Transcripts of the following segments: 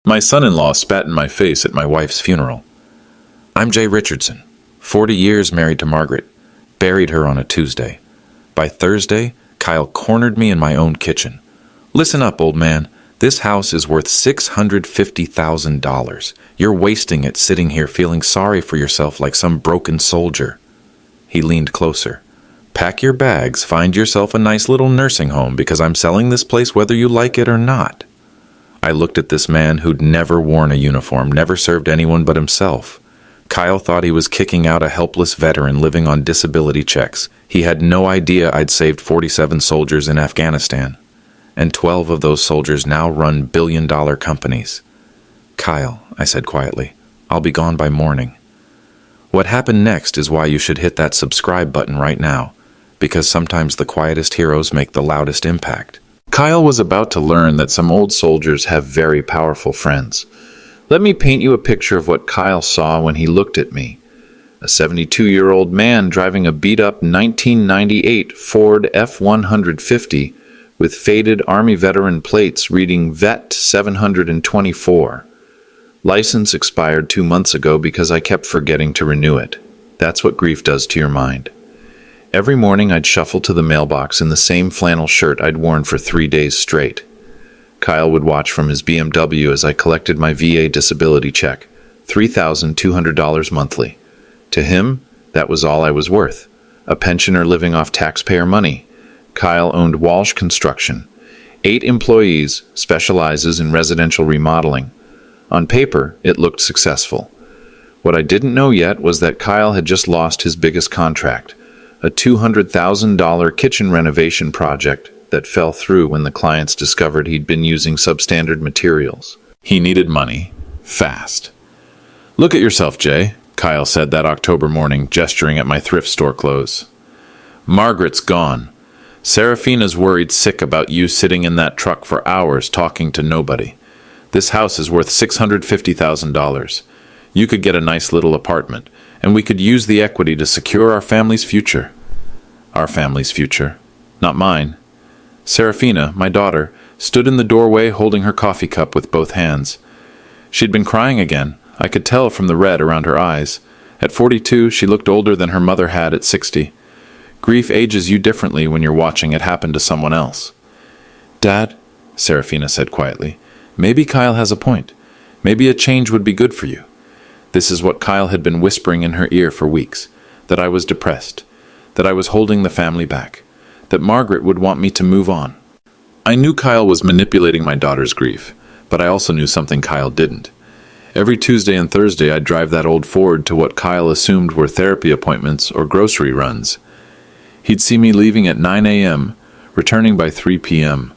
My son-in-law spat in my face at my wife's funeral. I'm Jay Richardson, 40 years married to Margaret. Buried her on a Tuesday. By Thursday, Kyle cornered me in my own kitchen. Listen up, old man. This house is worth $650,000. You're wasting it sitting here feeling sorry for yourself like some broken soldier. He leaned closer. Pack your bags, find yourself a nice little nursing home because I'm selling this place whether you like it or not. I looked at this man who'd never worn a uniform, never served anyone but himself. Kyle thought he was kicking out a helpless veteran living on disability checks. He had no idea I'd saved 47 soldiers in Afghanistan, and 12 of those soldiers now run billion-dollar companies. Kyle, I said quietly, I'll be gone by morning. What happened next is why you should hit that subscribe button right now, because sometimes the quietest heroes make the loudest impact. Kyle was about to learn that some old soldiers have very powerful friends. Let me paint you a picture of what Kyle saw when he looked at me. A 72-year-old man driving a beat-up 1998 Ford F-150 with faded Army veteran plates reading Vet 724. License expired 2 months ago because I kept forgetting to renew it. That's what grief does to your mind. Every morning I'd shuffle to the mailbox in the same flannel shirt I'd worn for 3 days straight. Kyle would watch from his BMW as I collected my VA disability check, $3,200 monthly. To him, that was all I was worth, a pensioner living off taxpayer money. Kyle owned Walsh Construction. 8 employees, specializes in residential remodeling. On paper, it looked successful. What I didn't know yet was that Kyle had just lost his biggest contract, a $200,000 kitchen renovation project that fell through when the clients discovered he'd been using substandard materials. He needed money, fast. Look at yourself, Jay, Kyle said that October morning, gesturing at my thrift store clothes. Margaret's gone. Serafina's worried sick about you sitting in that truck for hours talking to nobody. This house is worth $650,000. You could get a nice little apartment, and we could use the equity to secure our family's future. Our family's future, not mine. Serafina, my daughter, stood in the doorway holding her coffee cup with both hands. She'd been crying again. I could tell from the red around her eyes. At 42, she looked older than her mother had at 60. Grief ages you differently when you're watching it happen to someone else. Dad, Serafina said quietly, maybe Kyle has a point. Maybe a change would be good for you. This is what Kyle had been whispering in her ear for weeks, that I was depressed, that I was holding the family back, that Margaret would want me to move on. I knew Kyle was manipulating my daughter's grief, but I also knew something Kyle didn't. Every Tuesday and Thursday I'd drive that old Ford to what Kyle assumed were therapy appointments or grocery runs. He'd see me leaving at 9 a.m., returning by 3 p.m.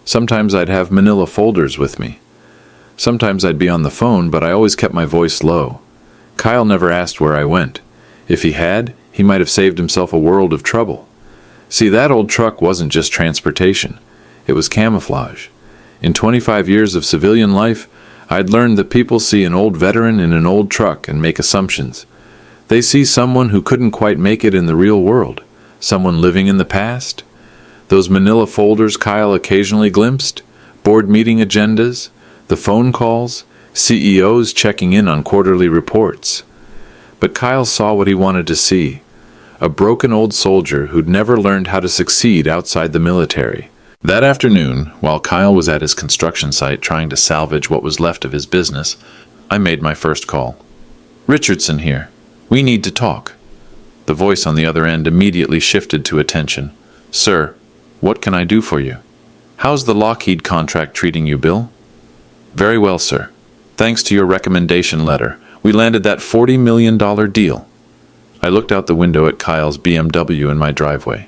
Sometimes I'd have manila folders with me. Sometimes I'd be on the phone, but I always kept my voice low. Kyle never asked where I went. If he had, he might have saved himself a world of trouble. See, that old truck wasn't just transportation. It was camouflage. In 25 years of civilian life, I'd learned that people see an old veteran in an old truck and make assumptions. They see someone who couldn't quite make it in the real world, someone living in the past. Those manila folders Kyle occasionally glimpsed, board meeting agendas, the phone calls, CEOs checking in on quarterly reports. But Kyle saw what he wanted to see. A broken old soldier who'd never learned how to succeed outside the military. That afternoon, while Kyle was at his construction site trying to salvage what was left of his business, I made my first call. Richardson here. We need to talk. The voice on the other end immediately shifted to attention. Sir, what can I do for you? How's the Lockheed contract treating you, Bill? Very well, sir. Thanks to your recommendation letter, we landed that $40 million deal. I looked out the window at Kyle's BMW in my driveway.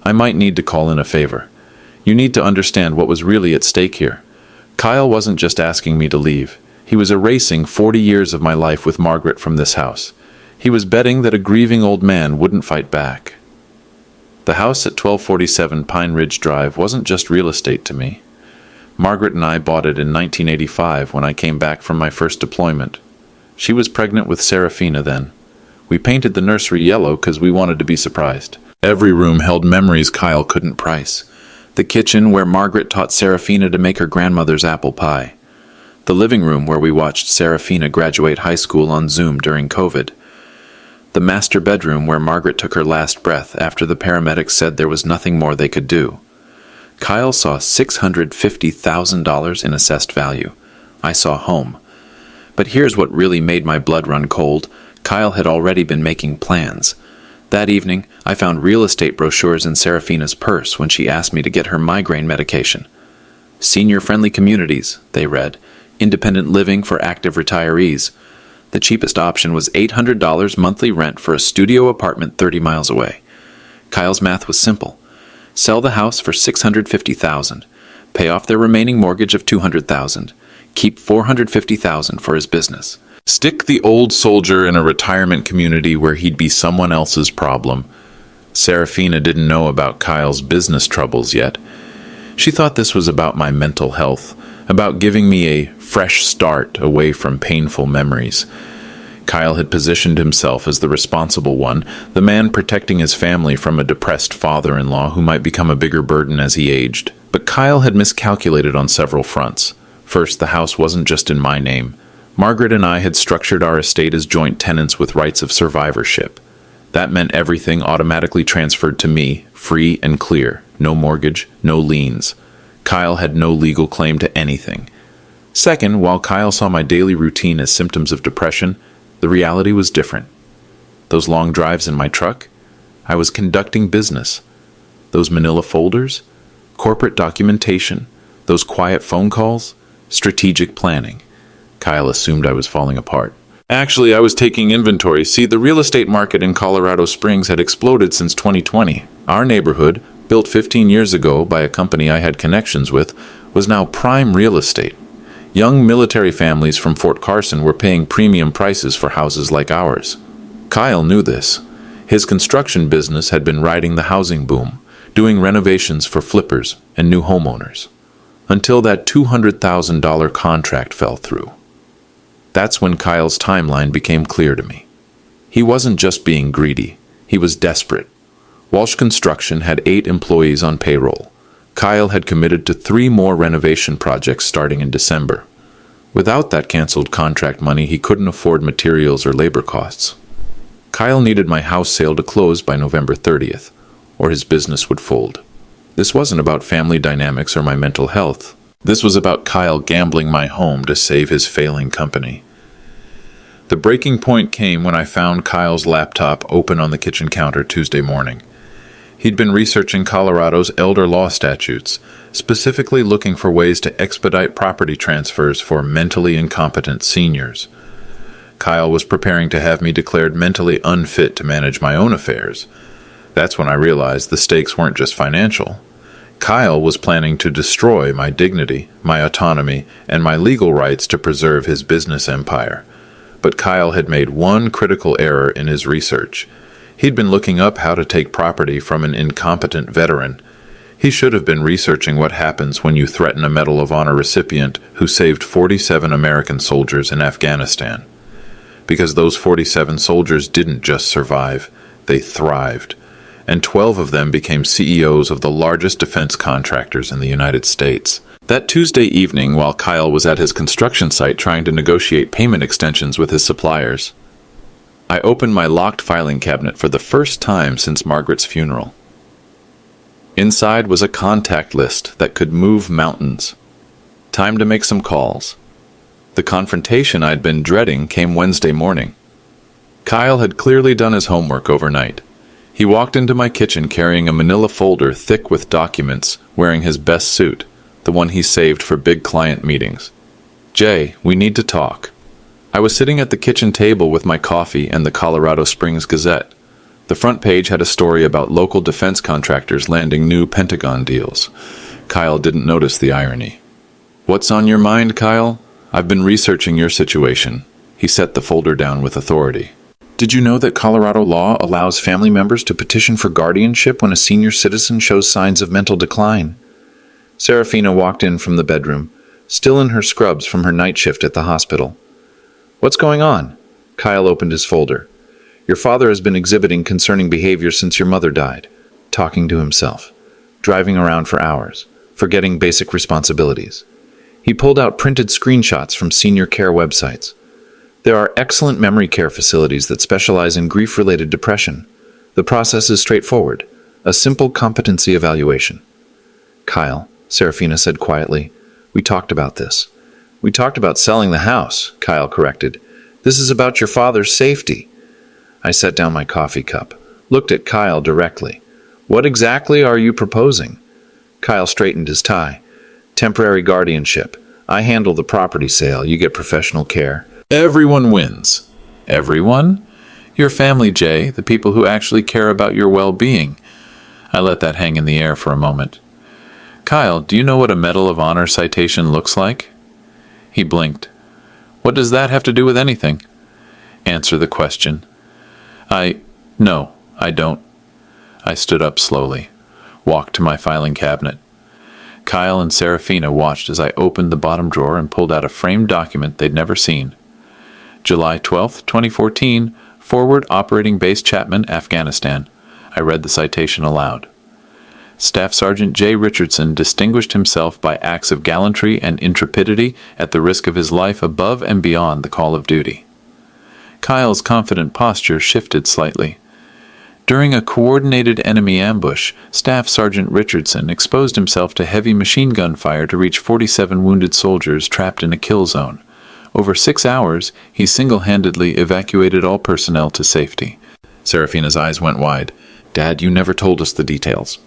I might need to call in a favor. You need to understand what was really at stake here. Kyle wasn't just asking me to leave. He was erasing 40 years of my life with Margaret from this house. He was betting that a grieving old man wouldn't fight back. The house at 1247 Pine Ridge Drive wasn't just real estate to me. Margaret and I bought it in 1985 when I came back from my first deployment. She was pregnant with Serafina then. We painted the nursery yellow because we wanted to be surprised. Every room held memories Kyle couldn't price. The kitchen where Margaret taught Serafina to make her grandmother's apple pie. The living room where we watched Serafina graduate high school on Zoom during COVID. The master bedroom where Margaret took her last breath after the paramedics said there was nothing more they could do. Kyle saw $650,000 in assessed value. I saw home. But here's what really made my blood run cold. Kyle had already been making plans. That evening, I found real estate brochures in Serafina's purse when she asked me to get her migraine medication. Senior-friendly communities, they read. Independent living for active retirees. The cheapest option was $800 monthly rent for a studio apartment 30 miles away. Kyle's math was simple. Sell the house for $650,000. Pay off their remaining mortgage of $200,000. Keep $450,000 for his business. Stick the old soldier in a retirement community where he'd be someone else's problem. Serafina didn't know about Kyle's business troubles yet. She thought this was about my mental health, about giving me a fresh start away from painful memories. Kyle had positioned himself as the responsible one, the man protecting his family from a depressed father-in-law who might become a bigger burden as he aged. But Kyle had miscalculated on several fronts. First, the house wasn't just in my name. Margaret and I had structured our estate as joint tenants with rights of survivorship. That meant everything automatically transferred to me, free and clear. No mortgage, no liens. Kyle had no legal claim to anything. Second, while Kyle saw my daily routine as symptoms of depression, the reality was different. Those long drives in my truck, I was conducting business. Those manila folders, corporate documentation, those quiet phone calls, strategic planning. Kyle assumed I was falling apart. Actually, I was taking inventory. See, the real estate market in Colorado Springs had exploded since 2020. Our neighborhood, built 15 years ago by a company I had connections with, was now prime real estate. Young military families from Fort Carson were paying premium prices for houses like ours. Kyle knew this. His construction business had been riding the housing boom, doing renovations for flippers and new homeowners, until that $200,000 contract fell through. That's when Kyle's timeline became clear to me. He wasn't just being greedy, he was desperate. Walsh Construction had 8 employees on payroll. Kyle had committed to 3 more renovation projects starting in December. Without that canceled contract money, he couldn't afford materials or labor costs. Kyle needed my house sale to close by November 30th, or his business would fold. This wasn't about family dynamics or my mental health. This was about Kyle gambling my home to save his failing company. The breaking point came when I found Kyle's laptop open on the kitchen counter Tuesday morning. He'd been researching Colorado's elder law statutes, specifically looking for ways to expedite property transfers for mentally incompetent seniors. Kyle was preparing to have me declared mentally unfit to manage my own affairs. That's when I realized the stakes weren't just financial. Kyle was planning to destroy my dignity, my autonomy, and my legal rights to preserve his business empire. But Kyle had made one critical error in his research. He'd been looking up how to take property from an incompetent veteran. He should have been researching what happens when you threaten a Medal of Honor recipient who saved 47 American soldiers in Afghanistan. Because those 47 soldiers didn't just survive, they thrived. And 12 of them became CEOs of the largest defense contractors in the United States. That Tuesday evening, while Kyle was at his construction site trying to negotiate payment extensions with his suppliers, I opened my locked filing cabinet for the first time since Margaret's funeral. Inside was a contact list that could move mountains. Time to make some calls. The confrontation I'd been dreading came Wednesday morning. Kyle had clearly done his homework overnight. He walked into my kitchen carrying a manila folder thick with documents, wearing his best suit, the one he saved for big client meetings. "Jay, we need to talk." I was sitting at the kitchen table with my coffee and the Colorado Springs Gazette. The front page had a story about local defense contractors landing new Pentagon deals. Kyle didn't notice the irony. "What's on your mind, Kyle? I've been researching your situation." He set the folder down with authority. "Did you know that Colorado law allows family members to petition for guardianship when a senior citizen shows signs of mental decline?" Serafina walked in from the bedroom, still in her scrubs from her night shift at the hospital. "What's going on?" Kyle opened his folder. "Your father has been exhibiting concerning behavior since your mother died. Talking to himself. Driving around for hours. Forgetting basic responsibilities. He pulled out printed screenshots from senior care websites. There are excellent memory care facilities that specialize in grief-related depression. The process is straightforward, a simple competency evaluation. Kyle, Serafina said quietly, we talked about this. We talked about selling the house, Kyle corrected. This is about your father's safety. I set down my coffee cup, looked at Kyle directly. What exactly are you proposing? Kyle straightened his tie. Temporary guardianship. I handle the property sale. You get professional care. Everyone wins. Everyone? Your family, Jay, the people who actually care about your well-being. I let that hang in the air for a moment. Kyle, do you know what a Medal of Honor citation looks like? He blinked. What does that have to do with anything? Answer the question. No, I don't. I stood up slowly, walked to my filing cabinet. Kyle and Serafina watched as I opened the bottom drawer and pulled out a framed document they'd never seen. July 12th, 2014, Forward Operating Base Chapman, Afghanistan. I read the citation aloud. Staff Sergeant J. Richardson distinguished himself by acts of gallantry and intrepidity at the risk of his life above and beyond the call of duty. Kyle's confident posture shifted slightly. During a coordinated enemy ambush, Staff Sergeant Richardson exposed himself to heavy machine gun fire to reach 47 wounded soldiers trapped in a kill zone. Over 6 hours, he single-handedly evacuated all personnel to safety. Serafina's eyes went wide. Dad, you never told us the details.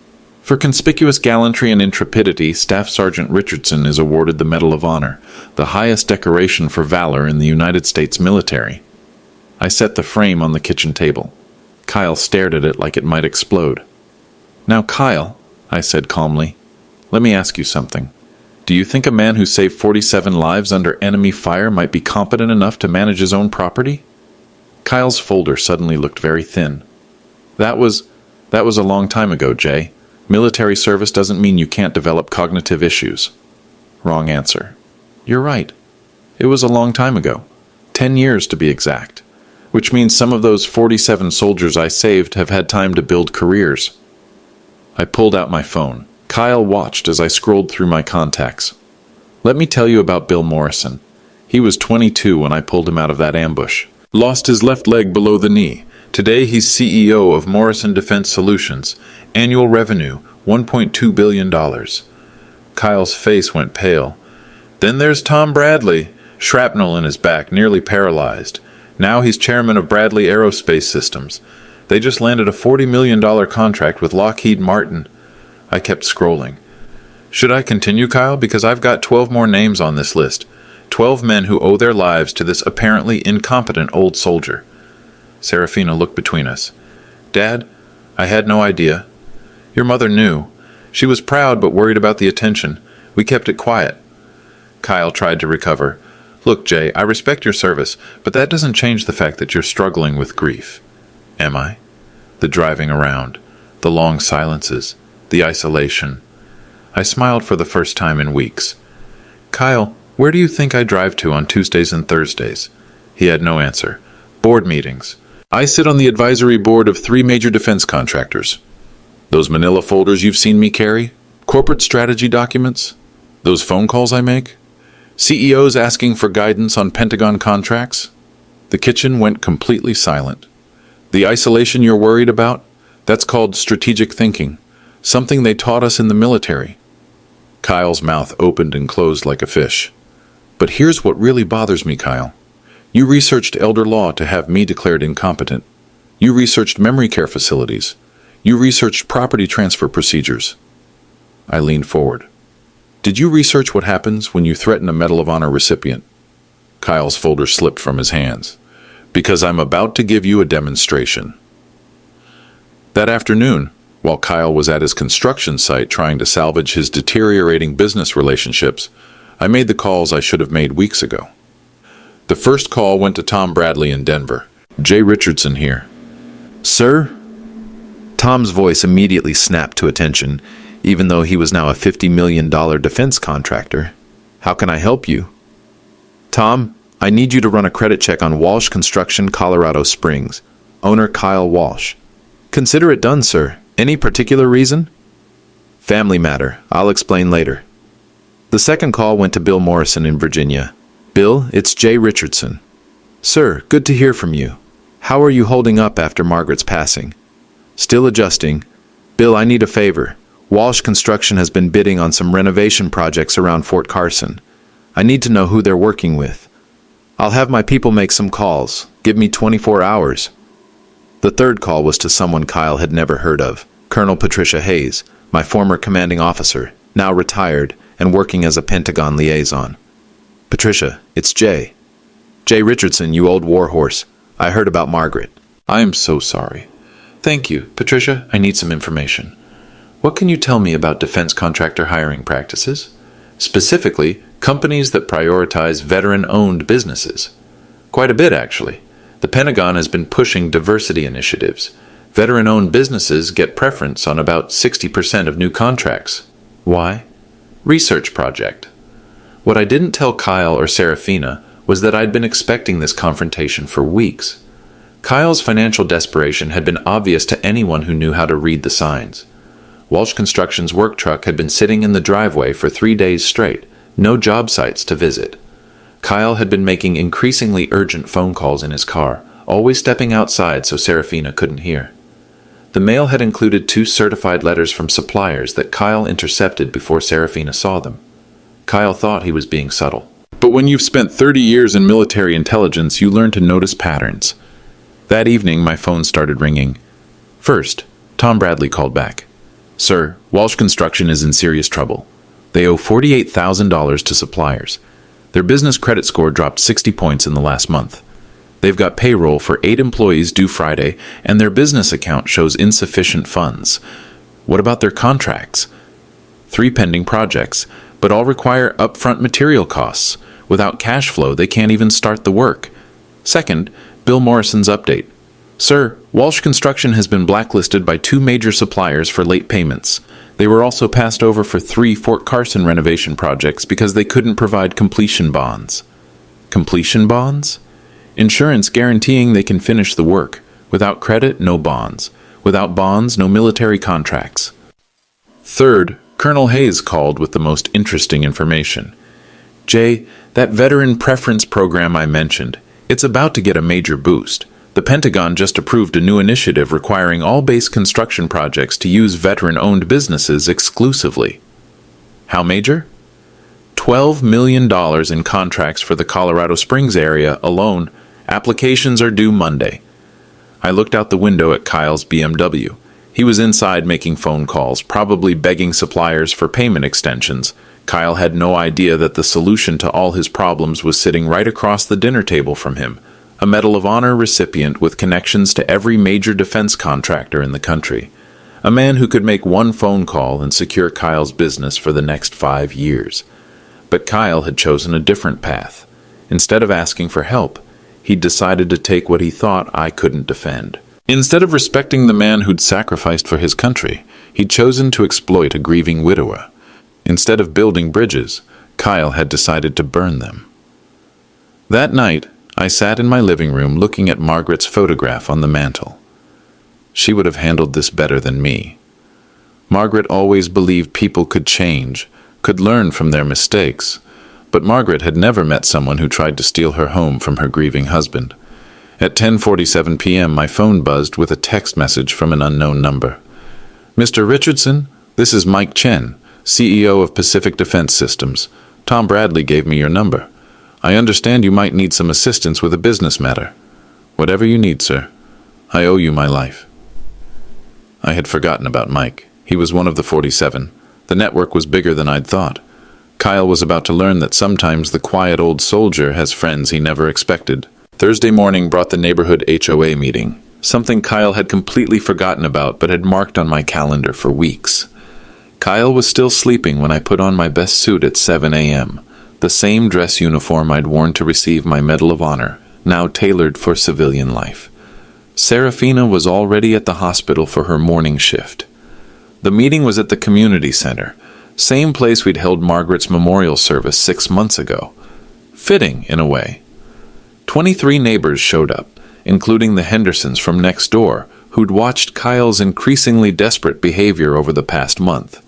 For conspicuous gallantry and intrepidity, Staff Sergeant Richardson is awarded the Medal of Honor, the highest decoration for valor in the United States military. I set the frame on the kitchen table. Kyle stared at it like it might explode. Now, Kyle, I said calmly, let me ask you something. Do you think a man who saved 47 lives under enemy fire might be competent enough to manage his own property? Kyle's folder suddenly looked very thin. That was a long time ago, Jay. Military service doesn't mean you can't develop cognitive issues. Wrong answer. You're right. It was a long time ago. 10 years to be exact. Which means some of those 47 soldiers I saved have had time to build careers. I pulled out my phone. Kyle watched as I scrolled through my contacts. Let me tell you about Bill Morrison. He was 22 when I pulled him out of that ambush. Lost his left leg below the knee. Today he's CEO of Morrison Defense Solutions. Annual revenue, $1.2 billion. Kyle's face went pale. Then there's Tom Bradley. Shrapnel in his back, nearly paralyzed. Now he's chairman of Bradley Aerospace Systems. They just landed a $40 million contract with Lockheed Martin. I kept scrolling. Should I continue, Kyle? Because I've got 12 more names on this list. 12 men who owe their lives to this apparently incompetent old soldier. Serafina looked between us. Dad, I had no idea. Your mother knew. She was proud but worried about the attention. We kept it quiet. Kyle tried to recover. Look, Jay, I respect your service, but that doesn't change the fact that you're struggling with grief. Am I? The driving around, the long silences, the isolation. I smiled for the first time in weeks. Kyle, where do you think I drive to on Tuesdays and Thursdays? He had no answer. Board meetings. I sit on the advisory board of 3 major defense contractors. Those manila folders you've seen me carry? Corporate strategy documents? Those phone calls I make? CEOs asking for guidance on Pentagon contracts? The kitchen went completely silent. The isolation you're worried about? That's called strategic thinking. Something they taught us in the military. Kyle's mouth opened and closed like a fish. But here's what really bothers me, Kyle. You researched elder law to have me declared incompetent. You researched memory care facilities. You researched property transfer procedures. I leaned forward. Did you research what happens when you threaten a Medal of Honor recipient? Kyle's folder slipped from his hands. Because I'm about to give you a demonstration. That afternoon, while Kyle was at his construction site trying to salvage his deteriorating business relationships, I made the calls I should have made weeks ago. The first call went to Tom Bradley in Denver. Jay Richardson here. Sir? Tom's voice immediately snapped to attention, even though he was now a $50 million defense contractor. How can I help you? Tom, I need you to run a credit check on Walsh Construction, Colorado Springs. Owner Kyle Walsh. Consider it done, sir. Any particular reason? Family matter. I'll explain later. The second call went to Bill Morrison in Virginia. Bill, it's Jay Richardson. Sir, good to hear from you. How are you holding up after Margaret's passing? Still adjusting. Bill, I need a favor. Walsh Construction has been bidding on some renovation projects around Fort Carson. I need to know who they're working with. I'll have my people make some calls. Give me 24 hours. The third call was to someone Kyle had never heard of, Colonel Patricia Hayes, my former commanding officer, now retired and working as a Pentagon liaison. Patricia, it's Jay. Jay Richardson, you old warhorse. I heard about Margaret. I am so sorry. Thank you. Patricia, I need some information. What can you tell me about defense contractor hiring practices? Specifically, companies that prioritize veteran-owned businesses. Quite a bit, actually. The Pentagon has been pushing diversity initiatives. Veteran-owned businesses get preference on about 60% of new contracts. Why? Research project. What I didn't tell Kyle or Serafina was that I'd been expecting this confrontation for weeks. Kyle's financial desperation had been obvious to anyone who knew how to read the signs. Walsh Construction's work truck had been sitting in the driveway for 3 days straight, no job sites to visit. Kyle had been making increasingly urgent phone calls in his car, always stepping outside so Serafina couldn't hear. The mail had included 2 certified letters from suppliers that Kyle intercepted before Serafina saw them. Kyle thought he was being subtle. But when you've spent 30 years in military intelligence, you learn to notice patterns. That evening, my phone started ringing. First, Tom Bradley called back. Sir, Walsh Construction is in serious trouble. They owe $48,000 to suppliers. Their business credit score dropped 60 points in the last month. They've got payroll for 8 employees due Friday, and their business account shows insufficient funds. What about their contracts? 3 pending projects, but all require upfront material costs. Without cash flow, they can't even start the work. Second, Bill Morrison's update. Sir, Walsh Construction has been blacklisted by 2 major suppliers for late payments. They were also passed over for 3 Fort Carson renovation projects because they couldn't provide completion bonds. Completion bonds? Insurance guaranteeing they can finish the work. Without credit, no bonds. Without bonds, no military contracts. Third, Colonel Hayes called with the most interesting information. Jay, that veteran preference program I mentioned, it's about to get a major boost. The Pentagon just approved a new initiative requiring all base construction projects to use veteran-owned businesses exclusively. How major? $12 million in contracts for the Colorado Springs area alone. Applications are due Monday. I looked out the window at Kyle's BMW. He was inside making phone calls, probably begging suppliers for payment extensions. Kyle had no idea that the solution to all his problems was sitting right across the dinner table from him, a Medal of Honor recipient with connections to every major defense contractor in the country, a man who could make one phone call and secure Kyle's business for the next 5 years. But Kyle had chosen a different path. Instead of asking for help, he'd decided to take what he thought I couldn't defend. Instead of respecting the man who'd sacrificed for his country, he'd chosen to exploit a grieving widower. Instead of building bridges, Kyle had decided to burn them. That night, I sat in my living room looking at Margaret's photograph on the mantel. She would have handled this better than me. Margaret always believed people could change, could learn from their mistakes, but Margaret had never met someone who tried to steal her home from her grieving husband. At 10:47 p.m., my phone buzzed with a text message from an unknown number. Mr. Richardson, this is Mike Chen, CEO of Pacific Defense Systems. Tom Bradley gave me your number. I understand you might need some assistance with a business matter. Whatever you need, sir. I owe you my life. I had forgotten about Mike. He was one of the 47. The network was bigger than I'd thought. Kyle was about to learn that sometimes the quiet old soldier has friends he never expected. Thursday morning brought the neighborhood HOA meeting, something Kyle had completely forgotten about but had marked on my calendar for weeks. Kyle was still sleeping when I put on my best suit at 7 a.m., the same dress uniform I'd worn to receive my Medal of Honor, now tailored for civilian life. Serafina was already at the hospital for her morning shift. The meeting was at the community center, same place we'd held Margaret's memorial service 6 months ago. Fitting, in a way. 23 neighbors showed up, including the Hendersons from next door, who'd watched Kyle's increasingly desperate behavior over the past month.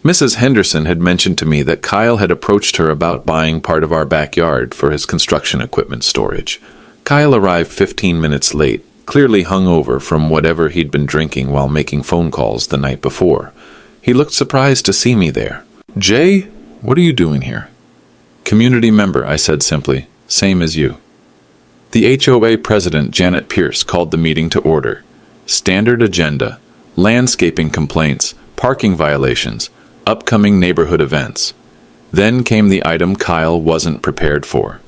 Mrs. Henderson had mentioned to me that Kyle had approached her about buying part of our backyard for his construction equipment storage. Kyle arrived 15 minutes late, clearly hungover from whatever he'd been drinking while making phone calls the night before. He looked surprised to see me there. "Jay, what are you doing here?" "Community member," I said simply. "Same as you." The HOA president, Janet Pierce, called the meeting to order. Standard agenda: landscaping complaints, parking violations, upcoming neighborhood events. Then came the item Kyle wasn't prepared for.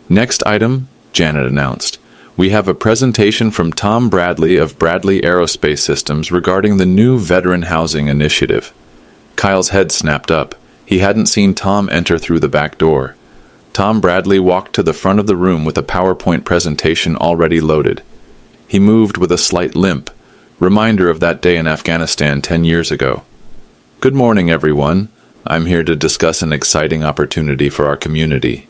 "Next item," Janet announced. "We have a presentation from Tom Bradley of Bradley Aerospace Systems regarding the new veteran housing initiative." Kyle's head snapped up. He hadn't seen Tom enter through the back door. Tom Bradley walked to the front of the room with a PowerPoint presentation already loaded. He moved with a slight limp, reminder of that day in Afghanistan 10 years ago. "Good morning, everyone. I'm here to discuss an exciting opportunity for our community."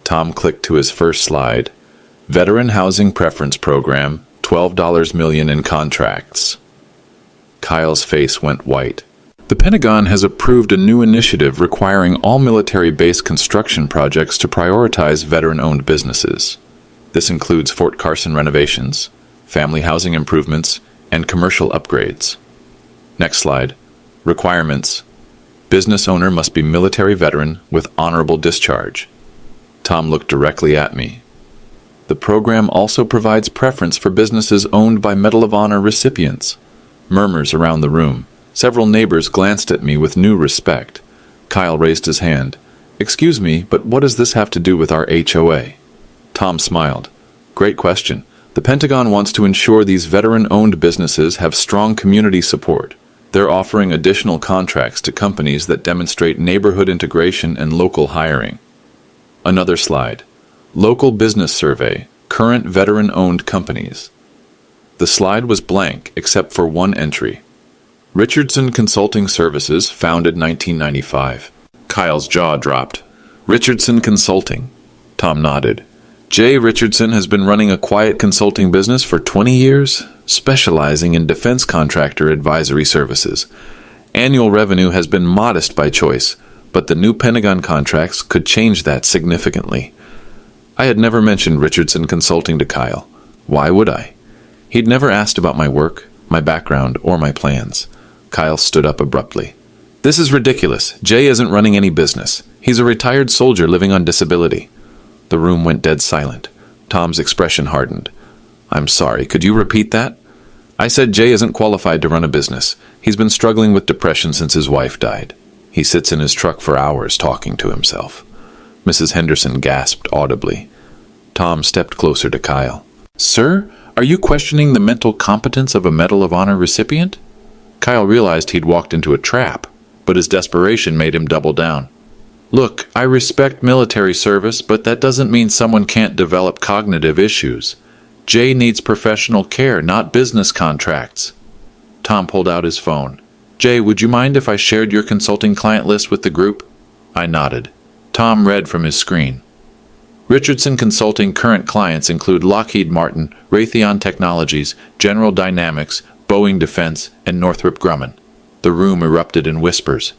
Tom clicked to his first slide. Veteran Housing Preference Program, $12 million in contracts. Kyle's face went white. The Pentagon has approved a new initiative requiring all military-based construction projects to prioritize veteran-owned businesses. This includes Fort Carson renovations, family housing improvements, and commercial upgrades. Next slide. Requirements. Business owner must be military veteran with honorable discharge. Tom looked directly at me. The program also provides preference for businesses owned by Medal of Honor recipients. Murmurs around the room. Several neighbors glanced at me with new respect. Kyle raised his hand. "Excuse me, but what does this have to do with our HOA?" Tom smiled. "Great question. The Pentagon wants to ensure these veteran-owned businesses have strong community support. They're offering additional contracts to companies that demonstrate neighborhood integration and local hiring." Another slide. Local business survey, current veteran-owned companies. The slide was blank except for one entry. Richardson Consulting Services, founded 1995. Kyle's jaw dropped. "Richardson Consulting." Tom nodded. "Jay Richardson has been running a quiet consulting business for 20 years, specializing in defense contractor advisory services. Annual revenue has been modest by choice, but the new Pentagon contracts could change that significantly." I had never mentioned Richardson Consulting to Kyle. Why would I? He'd never asked about my work, my background, or my plans. Kyle stood up abruptly. "This is ridiculous. Jay isn't running any business. He's a retired soldier living on disability." The room went dead silent. Tom's expression hardened. "I'm sorry, could you repeat that?" "I said Jay isn't qualified to run a business. He's been struggling with depression since his wife died. He sits in his truck for hours talking to himself." Mrs. Henderson gasped audibly. Tom stepped closer to Kyle. "Sir, are you questioning the mental competence of a Medal of Honor recipient?" Kyle realized he'd walked into a trap, but his desperation made him double down. "Look, I respect military service, but that doesn't mean someone can't develop cognitive issues. Jay needs professional care, not business contracts." Tom pulled out his phone. "Jay, would you mind if I shared your consulting client list with the group?" I nodded. Tom read from his screen. Richardson Consulting current clients include Lockheed Martin, Raytheon Technologies, General Dynamics, Boeing Defense, and Northrop Grumman. The room erupted in whispers.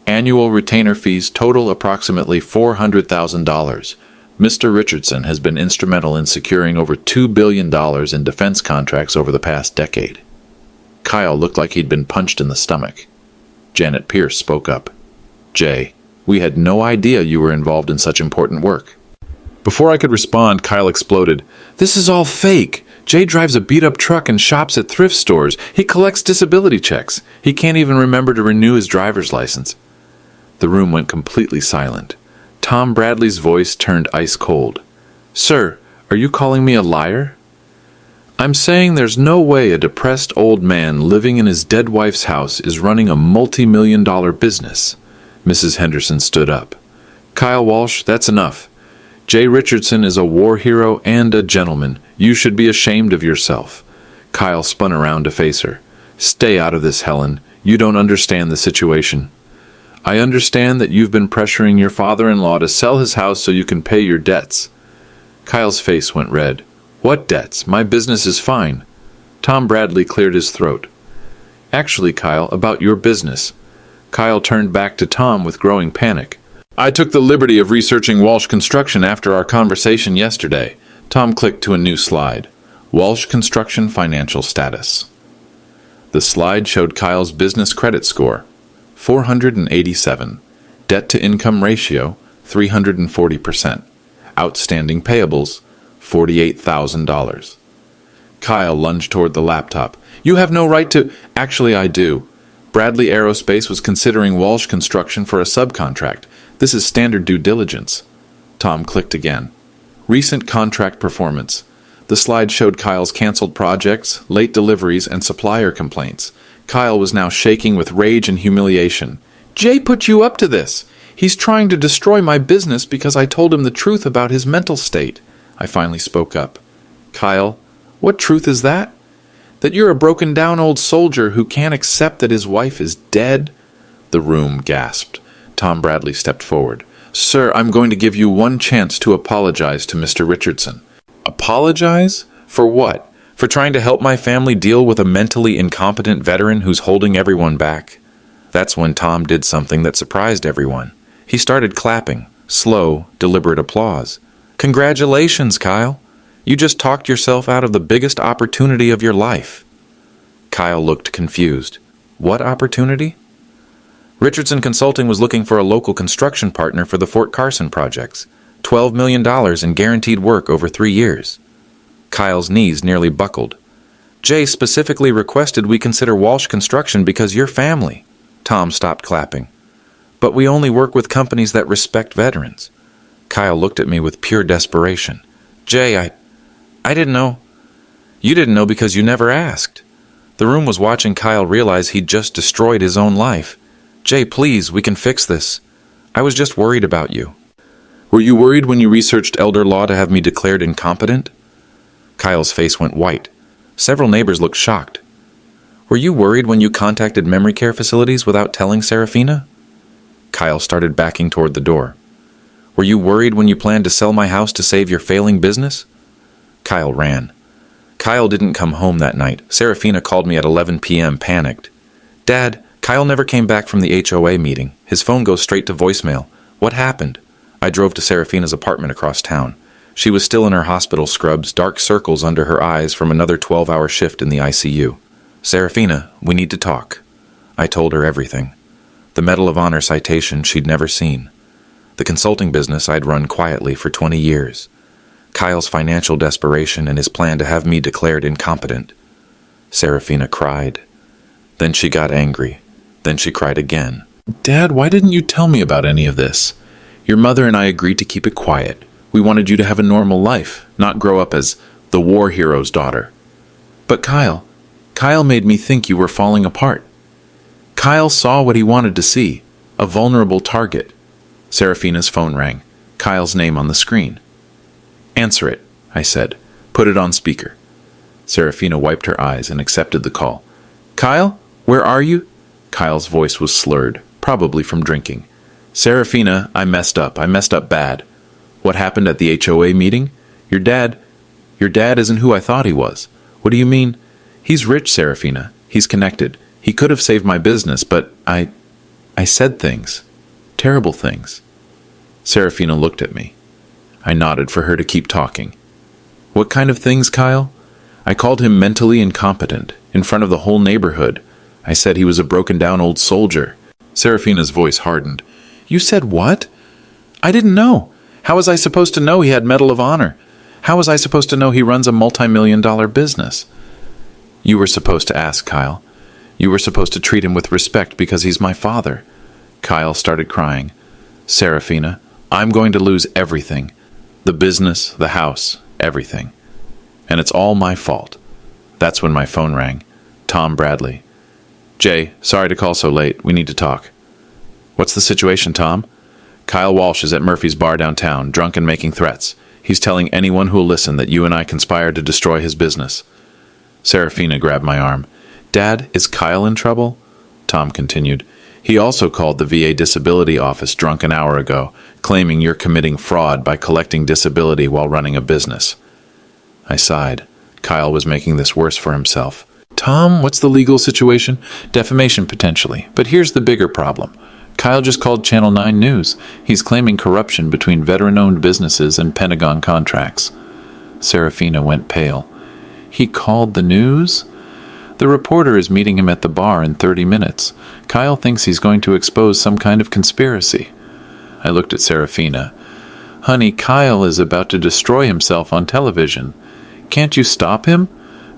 Annual retainer fees total approximately $400,000. Mr. Richardson has been instrumental in securing over $2 billion in defense contracts over the past decade. Kyle looked like he'd been punched in the stomach. Janet Pierce spoke up. "Jay, we had no idea you were involved in such important work." Before I could respond, Kyle exploded. "This is all fake. Jay drives a beat-up truck and shops at thrift stores. He collects disability checks. He can't even remember to renew his driver's license." The room went completely silent. Tom Bradley's voice turned ice cold. "Sir, are you calling me a liar?" "I'm saying there's no way a depressed old man living in his dead wife's house is running a multi-million-dollar business." Mrs. Henderson stood up. "Kyle Walsh, that's enough. Jay Richardson is a war hero and a gentleman. You should be ashamed of yourself." Kyle spun around to face her. "Stay out of this, Helen. You don't understand the situation. I understand that you've been pressuring your father-in-law to sell his house so you can pay your debts." Kyle's face went red. "What debts? My business is fine." Tom Bradley cleared his throat. "Actually, Kyle, about your business. Kyle turned back to Tom with growing panic. I took the liberty of researching Walsh Construction after our conversation yesterday. Tom clicked to a new slide. Walsh Construction financial status. The slide showed Kyle's business credit score, 487. Debt-to-income ratio, 340%. Outstanding payables, $48,000. Kyle lunged toward the laptop. You have no right to... Actually, I do. Bradley Aerospace was considering Walsh Construction for a subcontract. This is standard due diligence. Tom clicked again. Recent contract performance. The slide showed Kyle's canceled projects, late deliveries, and supplier complaints. Kyle was now shaking with rage and humiliation. Jay put you up to this. He's trying to destroy my business because I told him the truth about his mental state. I finally spoke up. Kyle, what truth is that? That you're a broken-down old soldier who can't accept that his wife is dead? The room gasped. Tom Bradley stepped forward. Sir, I'm going to give you one chance to apologize to Mr. Richardson. Apologize? For what? For trying to help my family deal with a mentally incompetent veteran who's holding everyone back? That's when Tom did something that surprised everyone. He started clapping, slow, deliberate applause. Congratulations, Kyle. You just talked yourself out of the biggest opportunity of your life. Kyle looked confused. What opportunity? Richardson Consulting was looking for a local construction partner for the Fort Carson projects. $12 million in guaranteed work over 3 years. Kyle's knees nearly buckled. Jay specifically requested we consider Walsh Construction because you're family. Tom stopped clapping. But we only work with companies that respect veterans. Kyle looked at me with pure desperation. Jay, I didn't know. You didn't know because you never asked. The room was watching Kyle realize he'd just destroyed his own life. Jay, please, we can fix this. I was just worried about you. Were you worried when you researched elder law to have me declared incompetent? Kyle's face went white. Several neighbors looked shocked. Were you worried when you contacted memory care facilities without telling Serafina? Kyle started backing toward the door. Were you worried when you planned to sell my house to save your failing business? Kyle ran. Kyle didn't come home that night. Serafina called me at 11 p.m. panicked. Dad, Kyle never came back from the HOA meeting. His phone goes straight to voicemail. What happened? I drove to Serafina's apartment across town. She was still in her hospital scrubs, dark circles under her eyes from another 12-hour shift in the ICU. Serafina, we need to talk. I told her everything. The Medal of Honor citation she'd never seen. The consulting business I'd run quietly for 20 years. Kyle's financial desperation and his plan to have me declared incompetent. Serafina cried. Then she got angry. Then she cried again. Dad, why didn't you tell me about any of this? Your mother and I agreed to keep it quiet. We wanted you to have a normal life, not grow up as the war hero's daughter. But Kyle made me think you were falling apart. Kyle saw what he wanted to see, a vulnerable target. Serafina's phone rang, Kyle's name on the screen. Answer it, I said. Put it on speaker. Serafina wiped her eyes and accepted the call. Kyle, where are you? Kyle's voice was slurred, probably from drinking. Serafina, I messed up bad. What happened at the HOA meeting? Your dad isn't who I thought he was. What do you mean? He's rich, Serafina. He's connected. He could have saved my business, but I said things. Terrible things. Serafina looked at me. I nodded for her to keep talking. What kind of things, Kyle? I called him mentally incompetent, in front of the whole neighborhood. I said he was a broken-down old soldier. Serafina's voice hardened. You said what? I didn't know. How was I supposed to know he had Medal of Honor? How was I supposed to know he runs a multi-million-dollar business? You were supposed to ask, Kyle. You were supposed to treat him with respect because he's my father. Kyle started crying. Serafina, I'm going to lose everything. The business, the house, everything. And it's all my fault. That's when my phone rang. Tom Bradley. Jay, sorry to call so late. We need to talk. What's the situation, Tom? Kyle Walsh is at Murphy's bar downtown, drunk and making threats. He's telling anyone who'll listen that you and I conspired to destroy his business. Serafina grabbed my arm. Dad, is Kyle in trouble? Tom continued. He also called the VA disability office drunk an hour ago, claiming you're committing fraud by collecting disability while running a business. I sighed. Kyle was making this worse for himself. Tom, what's the legal situation? Defamation, potentially. But here's the bigger problem. Kyle just called Channel 9 News. He's claiming corruption between veteran-owned businesses and Pentagon contracts. Serafina went pale. He called the news? The reporter is meeting him at the bar in 30 minutes. Kyle thinks he's going to expose some kind of conspiracy. I looked at Serafina. Honey, Kyle is about to destroy himself on television. Can't you stop him?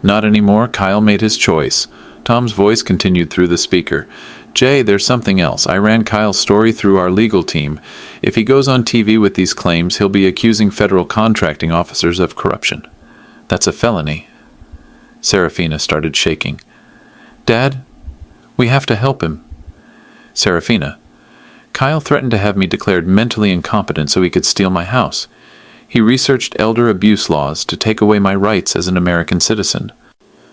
Not anymore. Kyle made his choice. Tom's voice continued through the speaker. Jay, there's something else. I ran Kyle's story through our legal team. If he goes on TV with these claims, he'll be accusing federal contracting officers of corruption. That's a felony. Serafina started shaking. Dad, we have to help him. Serafina, Kyle threatened to have me declared mentally incompetent so he could steal my house. He researched elder abuse laws to take away my rights as an American citizen.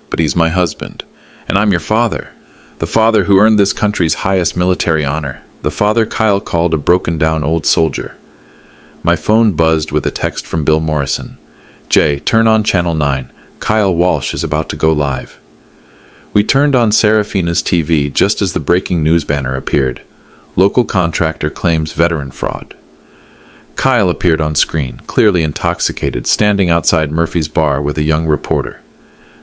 But he's my husband, and I'm your father. The father who earned this country's highest military honor. The father Kyle called a broken-down old soldier. My phone buzzed with a text from Bill Morrison. Jay, turn on Channel 9. Kyle Walsh is about to go live. We turned on Serafina's TV just as the breaking news banner appeared. Local contractor claims veteran fraud. Kyle appeared on screen, clearly intoxicated, standing outside Murphy's bar with a young reporter.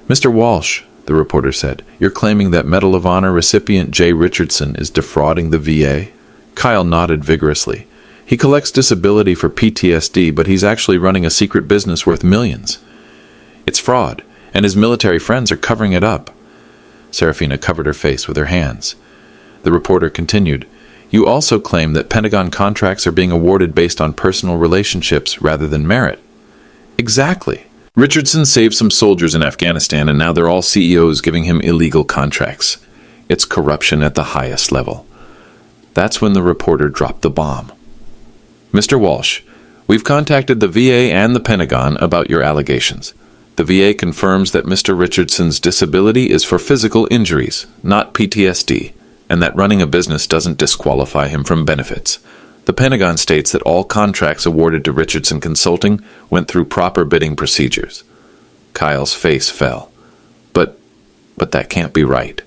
Mr. Walsh, the reporter said, you're claiming that Medal of Honor recipient Jay Richardson is defrauding the VA? Kyle nodded vigorously. He collects disability for PTSD, but he's actually running a secret business worth millions. It's fraud, and his military friends are covering it up. Serafina covered her face with her hands. The reporter continued, you also claim that Pentagon contracts are being awarded based on personal relationships rather than merit. Exactly. Richardson saved some soldiers in Afghanistan, and now they're all CEOs giving him illegal contracts. It's corruption at the highest level. That's when the reporter dropped the bomb. Mr. Walsh, we've contacted the VA and the Pentagon about your allegations. The VA confirms that Mr. Richardson's disability is for physical injuries, not PTSD, and that running a business doesn't disqualify him from benefits. The Pentagon states that all contracts awarded to Richardson Consulting went through proper bidding procedures. Kyle's face fell. But that can't be right.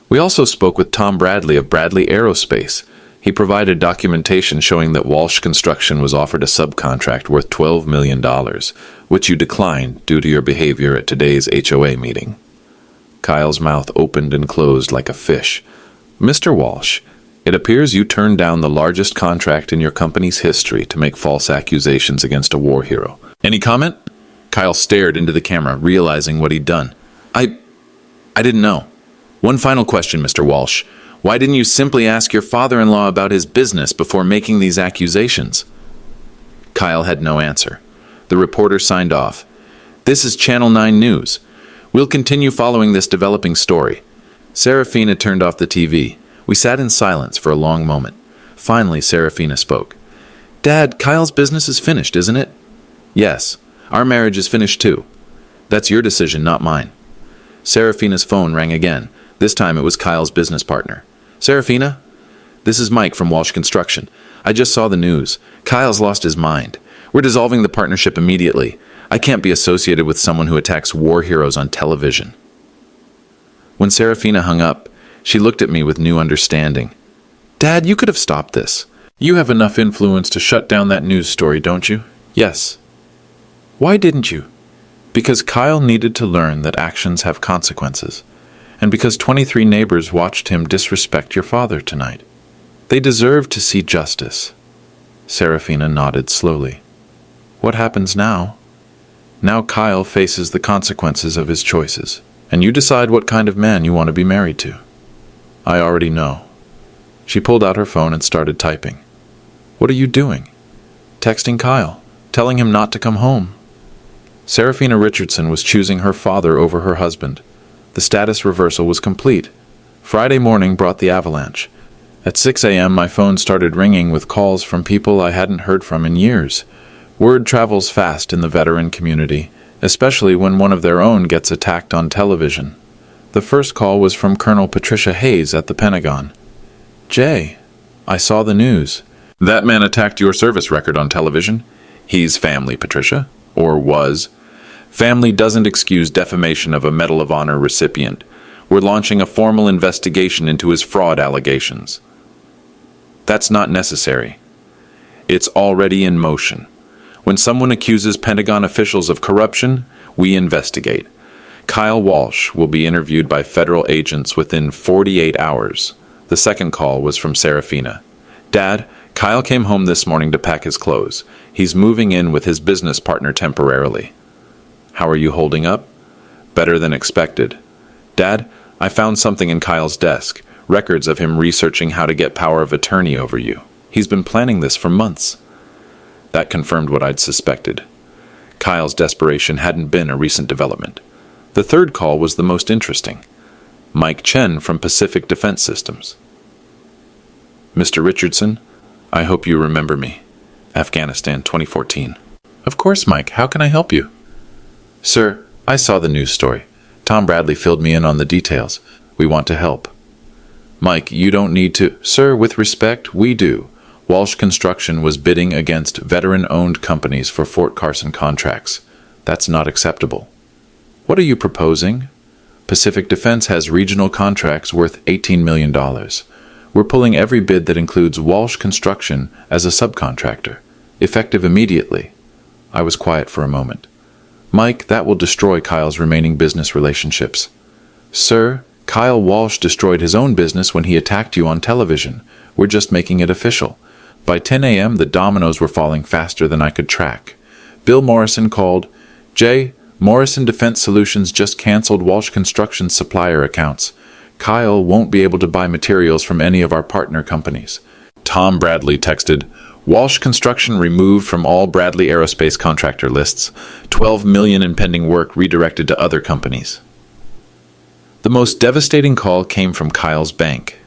We also spoke with Tom Bradley of Bradley Aerospace. He provided documentation showing that Walsh Construction was offered a subcontract worth $12 million, which you declined due to your behavior at today's HOA meeting. Kyle's mouth opened and closed like a fish. Mr. Walsh, it appears you turned down the largest contract in your company's history to make false accusations against a war hero. Any comment? Kyle stared into the camera, realizing what he'd done. I didn't know. One final question, Mr. Walsh. Why didn't you simply ask your father-in-law about his business before making these accusations? Kyle had no answer. The reporter signed off. This is Channel 9 News. We'll continue following this developing story. Serafina turned off the TV. We sat in silence for a long moment. Finally, Serafina spoke. Dad, Kyle's business is finished, isn't it? Yes. Our marriage is finished too. That's your decision, not mine. Serafina's phone rang again. This time it was Kyle's business partner. Serafina? This is Mike from Walsh Construction. I just saw the news. Kyle's lost his mind. We're dissolving the partnership immediately. I can't be associated with someone who attacks war heroes on television. When Serafina hung up, she looked at me with new understanding. Dad, you could have stopped this. You have enough influence to shut down that news story, don't you? Yes. Why didn't you? Because Kyle needed to learn that actions have consequences, and because 23 neighbors watched him disrespect your father tonight. They deserve to see justice. Serafina nodded slowly. What happens now? Now Kyle faces the consequences of his choices, and you decide what kind of man you want to be married to. I already know. She pulled out her phone and started typing. What are you doing? Texting Kyle, telling him not to come home. Serafina Richardson was choosing her father over her husband. The status reversal was complete. Friday morning brought the avalanche. At 6 a.m., my phone started ringing with calls from people I hadn't heard from in years. Word travels fast in the veteran community, especially when one of their own gets attacked on television. The first call was from Colonel Patricia Hayes at the Pentagon. Jay, I saw the news. That man attacked your service record on television? He's family, Patricia. Or was. Family doesn't excuse defamation of a Medal of Honor recipient. We're launching a formal investigation into his fraud allegations. That's not necessary. It's already in motion. When someone accuses Pentagon officials of corruption, we investigate. Kyle Walsh will be interviewed by federal agents within 48 hours. The second call was from Serafina. Dad, Kyle came home this morning to pack his clothes. He's moving in with his business partner temporarily. How are you holding up? Better than expected. Dad, I found something in Kyle's desk. Records of him researching how to get power of attorney over you. He's been planning this for months. That confirmed what I'd suspected. Kyle's desperation hadn't been a recent development. The third call was the most interesting. Mike Chen from Pacific Defense Systems. Mr. Richardson, I hope you remember me. Afghanistan 2014. Of course, Mike. How can I help you? Sir, I saw the news story. Tom Bradley filled me in on the details. We want to help. Mike, you don't need to. Sir, with respect, we do. Walsh Construction was bidding against veteran-owned companies for Fort Carson contracts. That's not acceptable. What are you proposing? Pacific Defense has regional contracts worth $18 million. We're pulling every bid that includes Walsh Construction as a subcontractor, effective immediately. I was quiet for a moment. Mike, that will destroy Kyle's remaining business relationships. Sir, Kyle Walsh destroyed his own business when he attacked you on television. We're just making it official. By 10 a.m., the dominoes were falling faster than I could track. Bill Morrison called. Jay, Morrison Defense Solutions just canceled Walsh Construction's supplier accounts. Kyle won't be able to buy materials from any of our partner companies. Tom Bradley texted, Walsh Construction removed from all Bradley Aerospace contractor lists. $12 million in pending work redirected to other companies. The most devastating call came from Kyle's bank.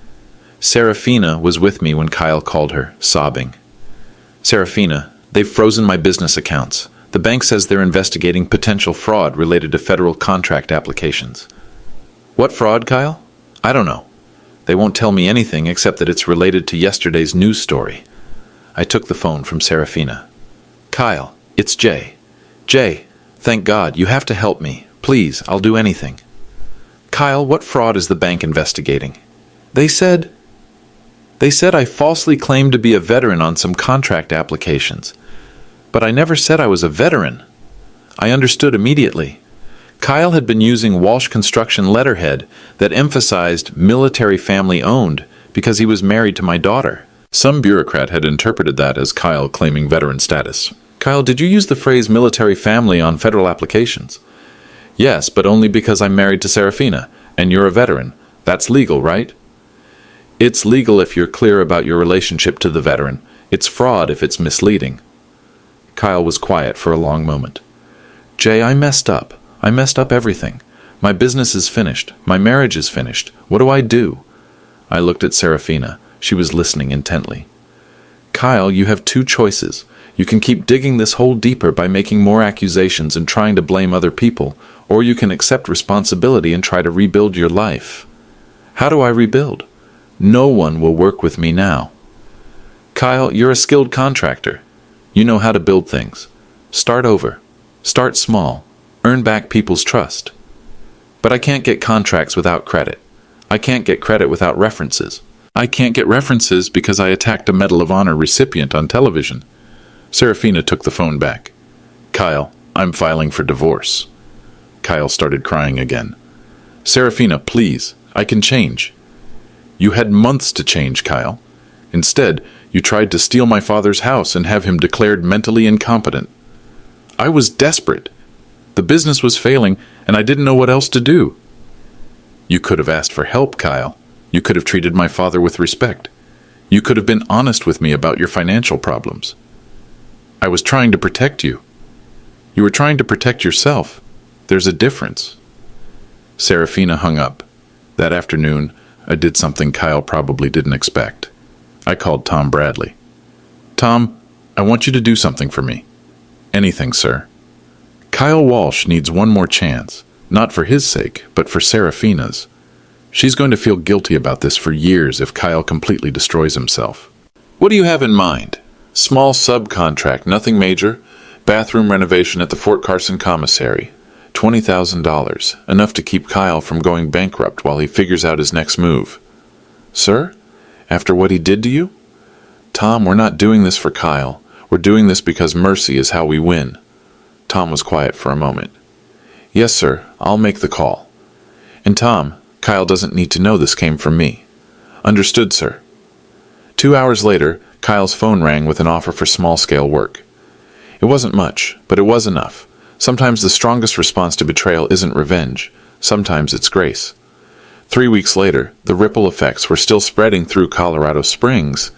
Serafina was with me when Kyle called her, sobbing. Serafina, they've frozen my business accounts. The bank says they're investigating potential fraud related to federal contract applications. What fraud, Kyle? I don't know. They won't tell me anything except that it's related to yesterday's news story. I took the phone from Serafina. Kyle, it's Jay. Jay, thank God, you have to help me. Please, I'll do anything. Kyle, what fraud is the bank investigating? They said I falsely claimed to be a veteran on some contract applications. But I never said I was a veteran. I understood immediately. Kyle had been using Walsh Construction letterhead that emphasized military family owned because he was married to my daughter. Some bureaucrat had interpreted that as Kyle claiming veteran status. Kyle, did you use the phrase military family on federal applications? Yes, but only because I'm married to Serafina, and you're a veteran. That's legal, right? It's legal if you're clear about your relationship to the veteran. It's fraud if it's misleading. Kyle was quiet for a long moment. Jay, I messed up. I messed up everything. My business is finished. My marriage is finished. What do I do? I looked at Serafina. She was listening intently. Kyle, you have two choices. You can keep digging this hole deeper by making more accusations and trying to blame other people, or you can accept responsibility and try to rebuild your life. How do I rebuild? No one will work with me now. Kyle, you're a skilled contractor. You know how to build things. Start over. Start small. Earn back people's trust. But I can't get contracts without credit. I can't get credit without references. I can't get references because I attacked a Medal of Honor recipient on television. Serafina took the phone back. Kyle, I'm filing for divorce. Kyle started crying again. Serafina, please, I can change. You had months to change, Kyle. Instead, you tried to steal my father's house and have him declared mentally incompetent. I was desperate. The business was failing, and I didn't know what else to do. You could have asked for help, Kyle. You could have treated my father with respect. You could have been honest with me about your financial problems. I was trying to protect you. You were trying to protect yourself. There's a difference. Serafina hung up. That afternoon, I did something Kyle probably didn't expect. I called Tom Bradley. Tom, I want you to do something for me. Anything, sir. Kyle Walsh needs one more chance, not for his sake, but for Serafina's. She's going to feel guilty about this for years if Kyle completely destroys himself. What do you have in mind? Small subcontract, nothing major. Bathroom renovation at the Fort Carson Commissary. $20,000, enough to keep Kyle from going bankrupt while he figures out his next move. Sir? After what he did to you? Tom, we're not doing this for Kyle. We're doing this because mercy is how we win. Tom was quiet for a moment. Yes, sir. I'll make the call. And Tom, Kyle doesn't need to know this came from me. Understood, sir. 2 hours later, Kyle's phone rang with an offer for small-scale work. It wasn't much, but it was enough. Sometimes the strongest response to betrayal isn't revenge. Sometimes it's grace. 3 weeks later, the ripple effects were still spreading through Colorado Springs.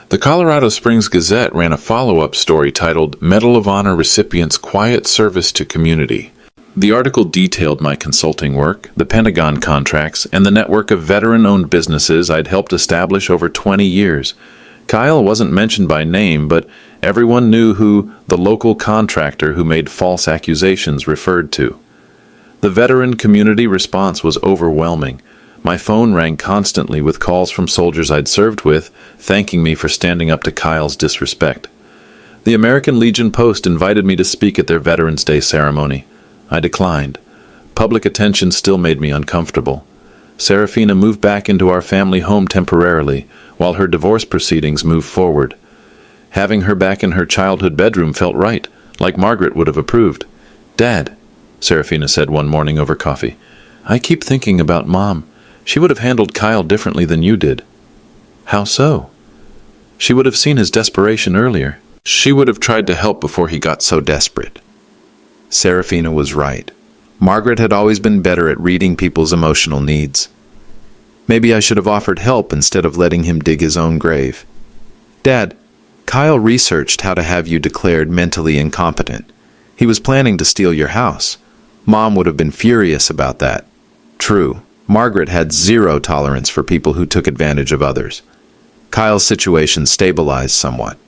The Colorado Springs Gazette ran a follow-up story titled Medal of Honor Recipients' Quiet Service to Community. The article detailed my consulting work, the Pentagon contracts, and the network of veteran-owned businesses I'd helped establish over 20 years. Kyle wasn't mentioned by name, but everyone knew who the local contractor who made false accusations referred to. The veteran community response was overwhelming. My phone rang constantly with calls from soldiers I'd served with, thanking me for standing up to Kyle's disrespect. The American Legion Post invited me to speak at their Veterans Day ceremony. I declined. Public attention still made me uncomfortable. Serafina moved back into our family home temporarily, while her divorce proceedings moved forward. Having her back in her childhood bedroom felt right, like Margaret would have approved. Dad, Serafina said one morning over coffee, I keep thinking about Mom. She would have handled Kyle differently than you did. How so? She would have seen his desperation earlier. She would have tried to help before he got so desperate. Serafina was right. Margaret had always been better at reading people's emotional needs. Maybe I should have offered help instead of letting him dig his own grave. Dad, Kyle researched how to have you declared mentally incompetent. He was planning to steal your house. Mom would have been furious about that. True, Margaret had zero tolerance for people who took advantage of others. Kyle's situation stabilized somewhat.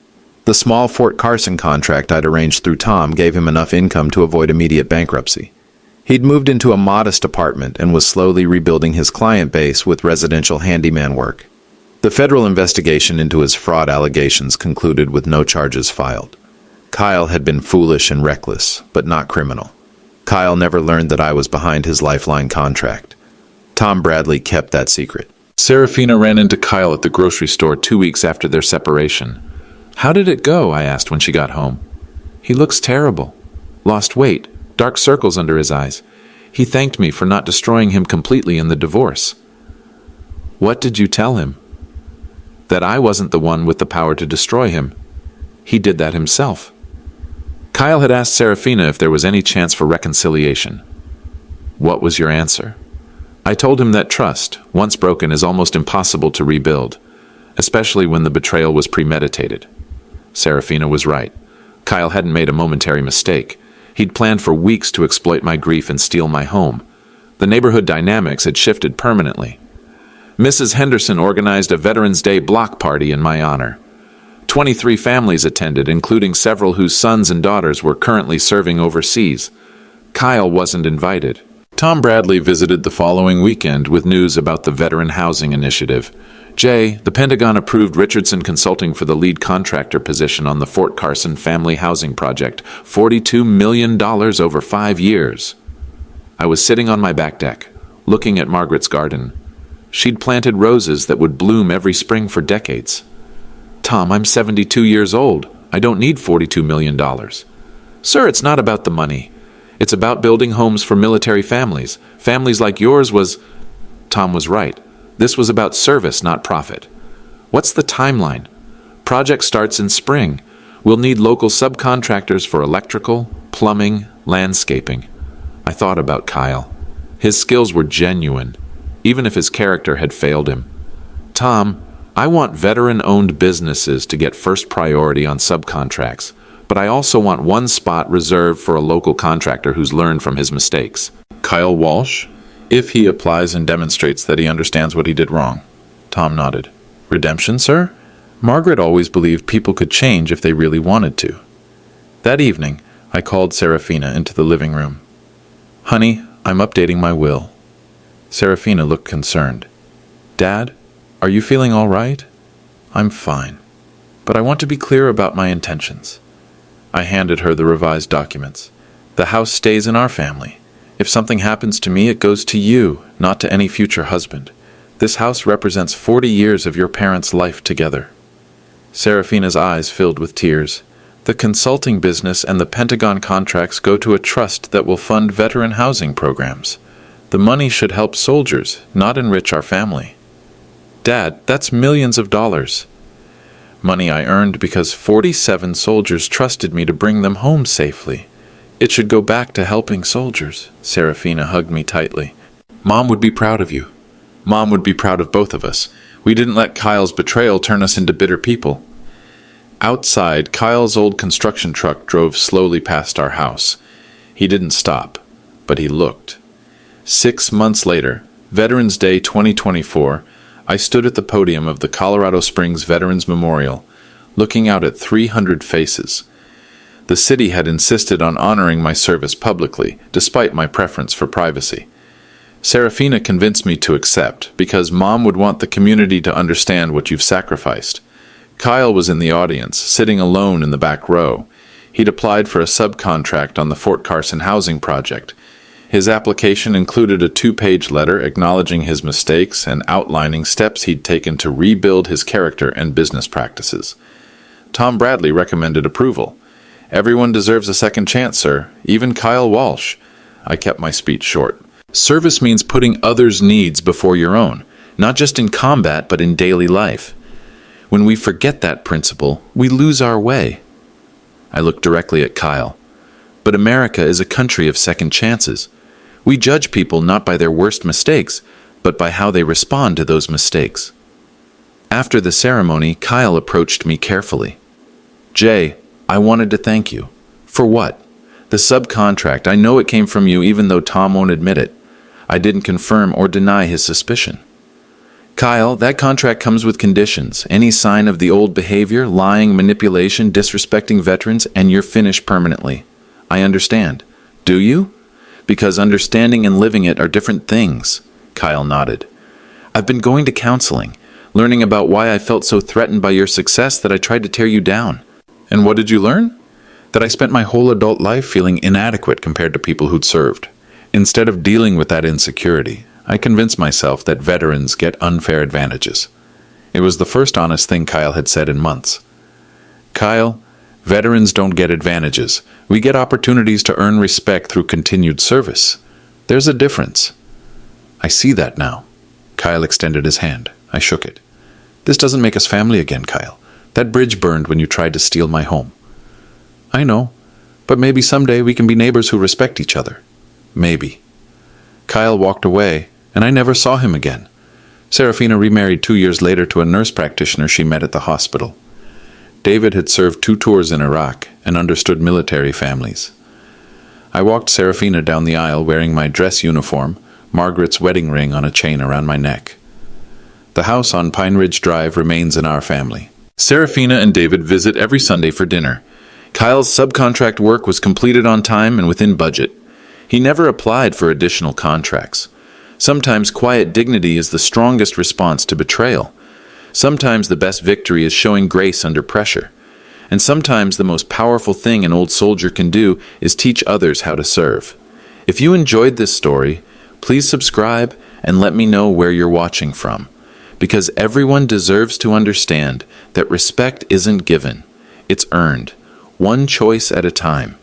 The small Fort Carson contract I'd arranged through Tom gave him enough income to avoid immediate bankruptcy. He'd moved into a modest apartment and was slowly rebuilding his client base with residential handyman work. The federal investigation into his fraud allegations concluded with no charges filed. Kyle had been foolish and reckless, but not criminal. Kyle never learned that I was behind his lifeline contract. Tom Bradley kept that secret. Serafina ran into Kyle at the grocery store 2 weeks after their separation. How did it go? I asked when she got home. He looks terrible. Lost weight, dark circles under his eyes. He thanked me for not destroying him completely in the divorce. What did you tell him? That I wasn't the one with the power to destroy him. He did that himself. Kyle had asked Serafina if there was any chance for reconciliation. What was your answer? I told him that trust, once broken, is almost impossible to rebuild, especially when the betrayal was premeditated. Serafina was right. Kyle hadn't made a momentary mistake. He'd planned for weeks to exploit my grief and steal my home. The neighborhood dynamics had shifted permanently. Mrs. Henderson organized a Veterans Day block party in my honor. 23 families attended, including several whose sons and daughters were currently serving overseas. Kyle wasn't invited. Tom Bradley visited the following weekend with news about the Veteran Housing Initiative. The Pentagon approved Richardson Consulting for the lead contractor position on the Fort Carson Family Housing Project, $42 million over 5 years. I was sitting on my back deck, looking at Margaret's garden. She'd planted roses that would bloom every spring for decades. Tom, I'm 72 years old. I don't need $42 million. Sir, it's not about the money. It's about building homes for military families. Families like yours was... Tom was right. This was about service, not profit. What's the timeline? Project starts in spring. We'll need local subcontractors for electrical, plumbing, landscaping. I thought about Kyle. His skills were genuine, even if his character had failed him. Tom, I want veteran-owned businesses to get first priority on subcontracts, but I also want one spot reserved for a local contractor who's learned from his mistakes. Kyle Walsh? If he applies and demonstrates that he understands what he did wrong. Tom nodded. Redemption, sir? Margaret always believed people could change if they really wanted to. That evening, I called Serafina into the living room. Honey, I'm updating my will. Serafina looked concerned. Dad, are you feeling all right? I'm fine, but I want to be clear about my intentions. I handed her the revised documents. The house stays in our family. If something happens to me, it goes to you, not to any future husband. This house represents 40 years of your parents' life together. Serafina's eyes filled with tears. The consulting business and the Pentagon contracts go to a trust that will fund veteran housing programs. The money should help soldiers, not enrich our family. Dad, that's millions of dollars. Money I earned because 47 soldiers trusted me to bring them home safely. It should go back to helping soldiers. Serafina hugged me tightly. Mom would be proud of you. Mom would be proud of both of us. We didn't let Kyle's betrayal turn us into bitter people. Outside, Kyle's old construction truck drove slowly past our house. He didn't stop, but he looked. 6 months later, Veterans Day 2024, I stood at the podium of the Colorado Springs Veterans Memorial, looking out at 300 faces. The city had insisted on honoring my service publicly, despite my preference for privacy. Serafina convinced me to accept, because Mom would want the community to understand what you've sacrificed. Kyle was in the audience, sitting alone in the back row. He'd applied for a subcontract on the Fort Carson housing project. His application included a 2-page letter acknowledging his mistakes and outlining steps he'd taken to rebuild his character and business practices. Tom Bradley recommended approval. Everyone deserves a second chance, sir, even Kyle Walsh. I kept my speech short. Service means putting others' needs before your own, not just in combat but in daily life. When we forget that principle, we lose our way. I looked directly at Kyle. But America is a country of second chances. We judge people not by their worst mistakes, but by how they respond to those mistakes. After the ceremony, Kyle approached me carefully. Jay, I wanted to thank you. For what? The subcontract. I know it came from you even though Tom won't admit it. I didn't confirm or deny his suspicion. Kyle, that contract comes with conditions. Any sign of the old behavior, lying, manipulation, disrespecting veterans, and you're finished permanently. I understand. Do you? Because understanding and living it are different things. Kyle nodded. I've been going to counseling, learning about why I felt so threatened by your success that I tried to tear you down. And what did you learn? That I spent my whole adult life feeling inadequate compared to people who'd served. Instead of dealing with that insecurity, I convinced myself that veterans get unfair advantages. It was the first honest thing Kyle had said in months. Kyle, veterans don't get advantages. We get opportunities to earn respect through continued service. There's a difference. I see that now. Kyle extended his hand. I shook it. This doesn't make us family again, Kyle. That bridge burned when you tried to steal my home. I know, but maybe someday we can be neighbors who respect each other. Maybe. Kyle walked away, and I never saw him again. Serafina remarried 2 years later to a nurse practitioner she met at the hospital. David had served 2 tours in Iraq and understood military families. I walked Serafina down the aisle wearing my dress uniform, Margaret's wedding ring on a chain around my neck. The house on Pine Ridge Drive remains in our family. Serafina and David visit every Sunday for dinner. Kyle's subcontract work was completed on time and within budget. He never applied for additional contracts. Sometimes quiet dignity is the strongest response to betrayal. Sometimes the best victory is showing grace under pressure. And sometimes the most powerful thing an old soldier can do is teach others how to serve. If you enjoyed this story, please subscribe and let me know where you're watching from. Because everyone deserves to understand that respect isn't given, it's earned, one choice at a time.